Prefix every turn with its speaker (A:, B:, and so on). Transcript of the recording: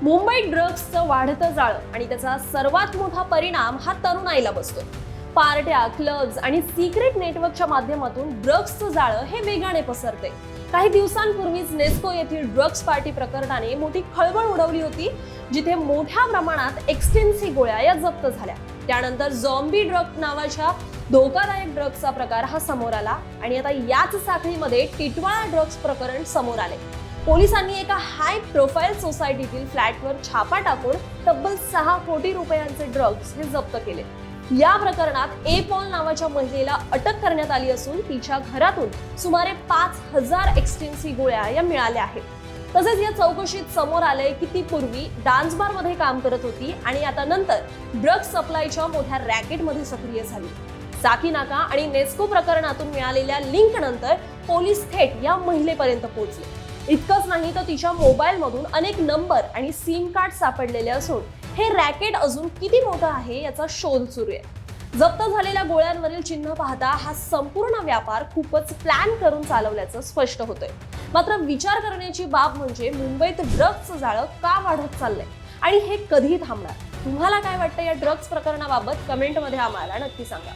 A: मुंबईत ड्रग्सचं वाढतं जाळं आणि त्याचा सर्वात मोठा परिणाम हा तरुणाईला बसतो. पार्ट्या, क्लब्स आणि सिक्रेट नेटवर्कच्या माध्यमातून ड्रग्सचं जाळं हे वेगाने पसरते. काही दिवसांपूर्वीच नेस्को येथील ड्रग्स पार्टी प्रकरणाने मोठी खळबळ उडवली होती, जिथे मोठ्या प्रमाणात एक्सटेन्सी गोळ्या या जप्त झाल्या. त्यानंतर झॉम्बी ड्रग नावाच्या धोकादायक ड्रग्सचा प्रकार हा समोर आला आणि आता याच साखळीमध्ये टिटवाळा ड्रग्स प्रकरण समोर आले. पोलिसांनी एका हाय प्रोफाईल सोसायटीतील फ्लॅटवर छापा टाकून तब्बल 6 कोटी रुपयांचे ड्रग्स हे जप्त केले. या प्रकरणात ए पॉल नावाच्या महिलेला अटक करण्यात आली असून तिच्या घरातून सुमारे 5,000 एक्सटेन्सी गोळ्या या मिळाल्या आहेत. तसेच या चौकशीत समोर आलंय की ती पूर्वी डान्स बार मध्ये काम करत होती आणि आता नंतर ड्रग्स सप्लायच्या मोठ्या रॅकेटमध्ये सक्रिय झाली. साकीनाका आणि नेस्को प्रकरणातून मिळालेल्या लिंक नंतर पोलीस थेट या महिलेपर्यंत पोहोचले. इतकंच नाही तर तिच्या मोबाईल मधून अनेक नंबर आणि सिम कार्ड सापडलेले असून हे रॅकेट अजून किती मोठं आहे याचा शोध सुरू आहे. जप्त झालेल्या गोळ्यांवरील चिन्ह पाहता हा संपूर्ण व्यापार खूपच प्लॅन करून चालवल्याचं स्पष्ट होतंय. मात्र विचार करण्याची बाब म्हणजे मुंबईत ड्रग्सचं जाळं का वाढत चाललंय आणि हे कधी थांबणार? तुम्हाला काय वाटतं या ड्रग्स प्रकरणाबाबत? कमेंटमध्ये आम्हाला नक्की सांगा.